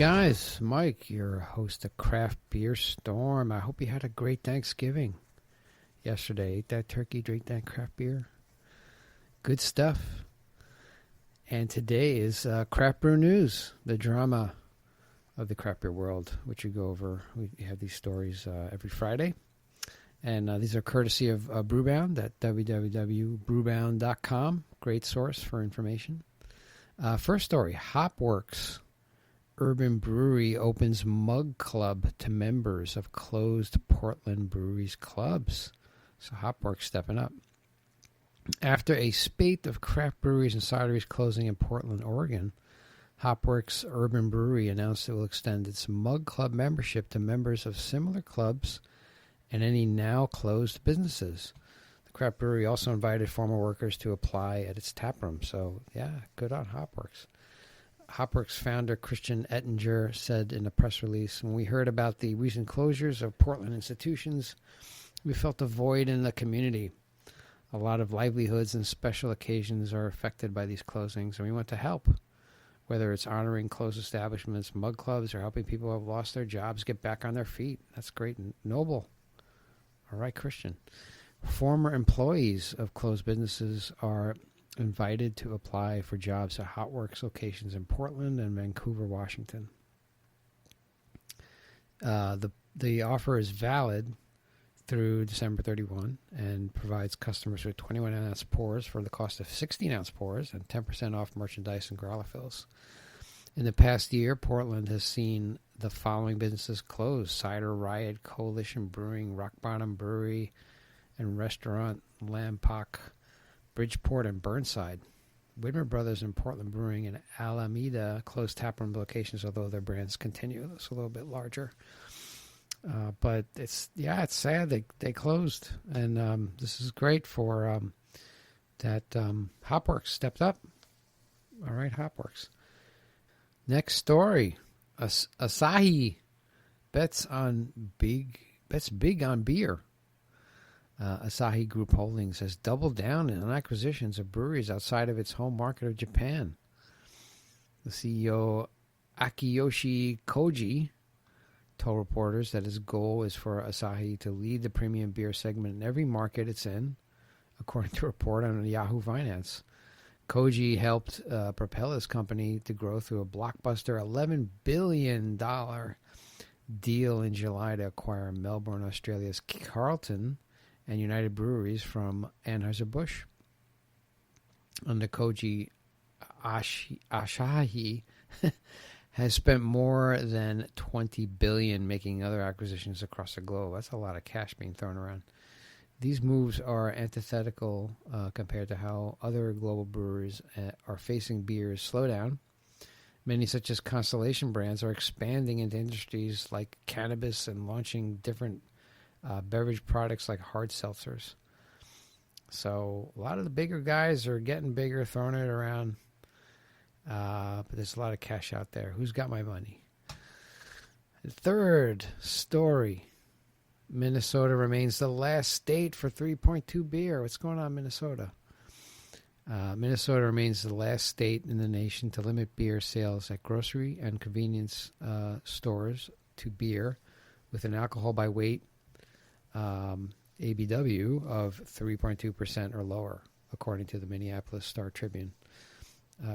guys, Mike, your host of Craft Beer Storm. I hope you had a great Thanksgiving yesterday. Ate that turkey, drank that craft beer. Good stuff. And today is Craft Brew News, the drama of the craft beer world, which we go over. We have these stories every Friday. And these are courtesy of Brewbound at www.brewbound.com. Great source for information. First story, Hopworks Urban Brewery opens mug club to members of closed Portland breweries clubs. So Hopworks stepping up. After a spate of craft breweries and cideries closing in Portland, Oregon, Hopworks Urban Brewery announced it will extend its mug club membership to members of similar clubs and any now closed businesses. The craft brewery also invited former workers to apply at its taproom. So, yeah, good on Hopworks. Hopworks founder Christian Ettinger said in a press release, when we heard about the recent closures of Portland institutions, we felt a void in the community. A lot of livelihoods and special occasions are affected by these closings, and we want to help, whether it's honoring closed establishments, mug clubs, or helping people who have lost their jobs get back on their feet. That's great and noble. All right, Christian. Former employees of closed businesses are invited to apply for jobs at Hopworks locations in Portland and Vancouver, Washington. The offer is valid through December 31 and provides customers with 21-ounce pours for the cost of 16-ounce pours and 10% off merchandise and growler fills. In the past year, Portland has seen the following businesses close: Cider Riot, Coalition Brewing, Rock Bottom Brewery and Restaurant, Lompoc, Bridgeport and Burnside. Widmer Brothers and Portland Brewing and Alameda closed taproom locations, although their brands continue. It's a little bit larger. But it's sad they closed. And this is great for that Hopworks stepped up. All right, Hopworks. Next story. Asahi bets big on beer. Asahi Group Holdings has doubled down on acquisitions of breweries outside of its home market of Japan. The CEO, Akiyoshi Koji, told reporters that his goal is for Asahi to lead the premium beer segment in every market it's in, according to a report on Yahoo Finance. Koji helped propel his company to grow through a blockbuster $11 billion deal in July to acquire Melbourne, Australia's Carlton and United Breweries from Anheuser-Busch. Under Koji, Asahi has spent more than $20 billion making other acquisitions across the globe. That's a lot of cash being thrown around. These moves are antithetical compared to how other global breweries are facing beer's slowdown. Many, such as Constellation brands, are expanding into industries like cannabis and launching different beverage products like hard seltzers. So a lot of the bigger guys are getting bigger, throwing it around. But there's a lot of cash out there. Who's got my money? The third story. Minnesota remains the last state for 3.2 beer. What's going on, Minnesota? Minnesota remains the last state in the nation to limit beer sales at grocery and convenience stores to beer with an alcohol by weight ABW of 3.2% or lower, according to the Minneapolis Star Tribune.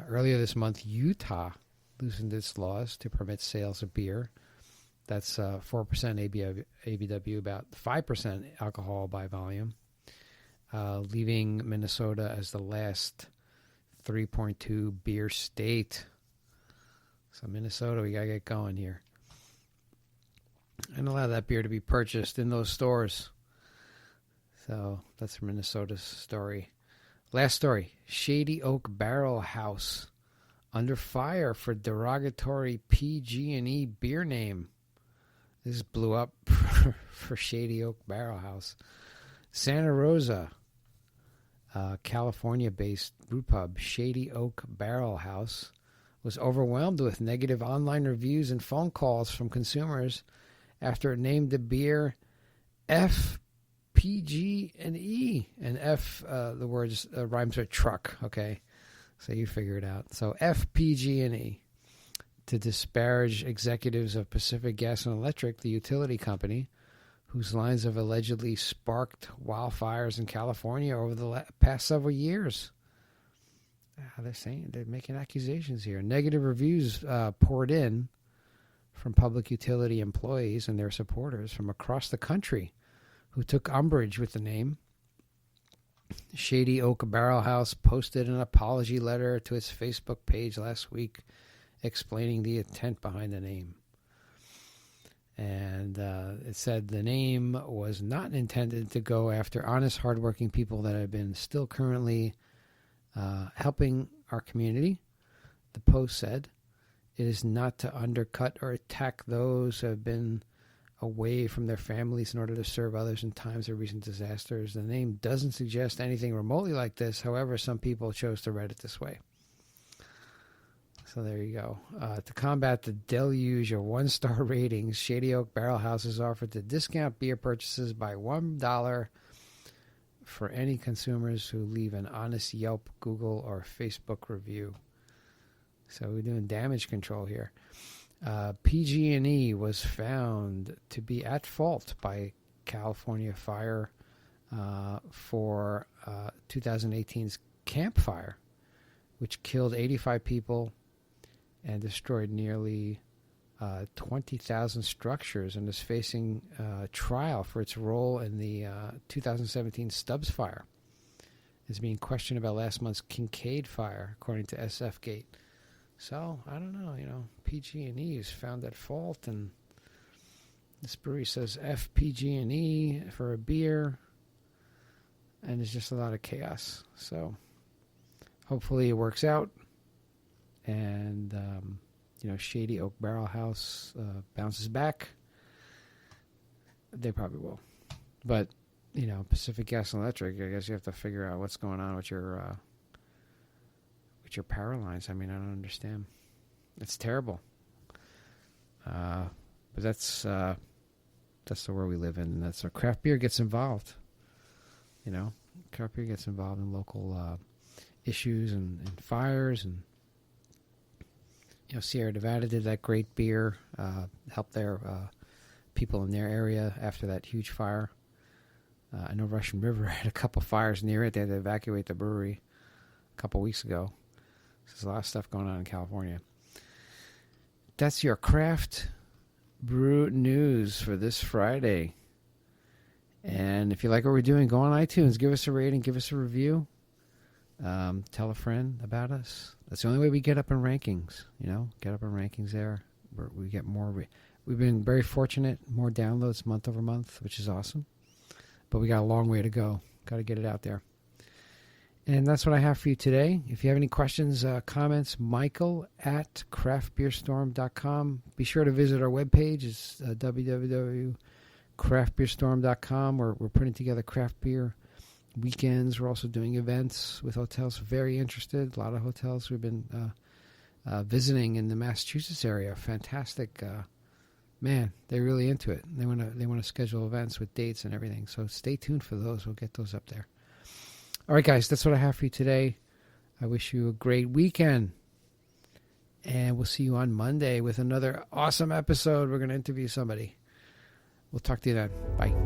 Earlier this month, Utah loosened its laws to permit sales of beer. That's 4% ABW, about 5% alcohol by volume, leaving Minnesota as the last 3.2 beer state. So Minnesota, we got to get going here. And allow that beer to be purchased in those stores. So that's Minnesota's story. Last story. Shady Oak Barrel House under fire for derogatory PG&E beer name. This blew up for Shady Oak Barrel House. Santa Rosa, California-based brewpub Shady Oak Barrel House was overwhelmed with negative online reviews and phone calls from consumers after it named the beer FPG&E. And F, the words rhymes with truck, okay? So you figure it out. So FPG&E. to disparage executives of Pacific Gas and Electric, the utility company, whose lines have allegedly sparked wildfires in California over the past several years. They're making accusations here. Negative reviews poured in from public utility employees and their supporters from across the country who took umbrage with the name. Shady Oak Barrel House posted an apology letter to its Facebook page last week explaining the intent behind the name. And it said the name was not intended to go after honest, hardworking people that have been still currently helping our community. The post said, it is not to undercut or attack those who have been away from their families in order to serve others in times of recent disasters. The name doesn't suggest anything remotely like this. However, some people chose to write it this way. So there you go. To combat the deluge of one-star ratings, Shady Oak Barrel House has offered to discount beer purchases by $1 for any consumers who leave an honest Yelp, Google, or Facebook review. So we're doing damage control here. PG&E was found to be at fault by California Fire for 2018's Camp Fire, which killed 85 people and destroyed nearly 20,000 structures, and is facing trial for its role in the 2017 Stubbs Fire. It's being questioned about last month's Kincaid Fire, according to SF Gate. So, I don't know, PG&E is found at fault, and this brewery says FPG&E for a beer, and it's just a lot of chaos. So, hopefully it works out, and, Shady Oak Barrel House bounces back. They probably will. But, Pacific Gas and Electric, I guess you have to figure out what's going on with your power lines. I mean, I don't understand. It's terrible. But that's the world we live in. And that's where craft beer gets involved. Craft beer gets involved in local issues and fires. And, Sierra Nevada did that great beer, helped their people in their area after that huge fire. I know Russian River had a couple fires near it. They had to evacuate the brewery a couple weeks ago. There's a lot of stuff going on in California. That's your craft brew news for this Friday. And if you like what we're doing, go on iTunes, give us a rating, give us a review. Tell a friend about us. That's the only way we get up in rankings. Get up in rankings there. We get more. We've been very fortunate, more downloads month over month, which is awesome. But we got a long way to go. Got to get it out there. And that's what I have for you today. If you have any questions, comments, Michael at craftbeerstorm.com. Be sure to visit our webpage. It's www.craftbeerstorm.com. We're putting together craft beer weekends. We're also doing events with hotels. Very interested. A lot of hotels we've been visiting in the Massachusetts area. Fantastic. Man, they're really into it. They want to schedule events with dates and everything. So stay tuned for those. We'll get those up there. All right, guys, that's what I have for you today. I wish you a great weekend. And we'll see you on Monday with another awesome episode. We're going to interview somebody. We'll talk to you then. Bye.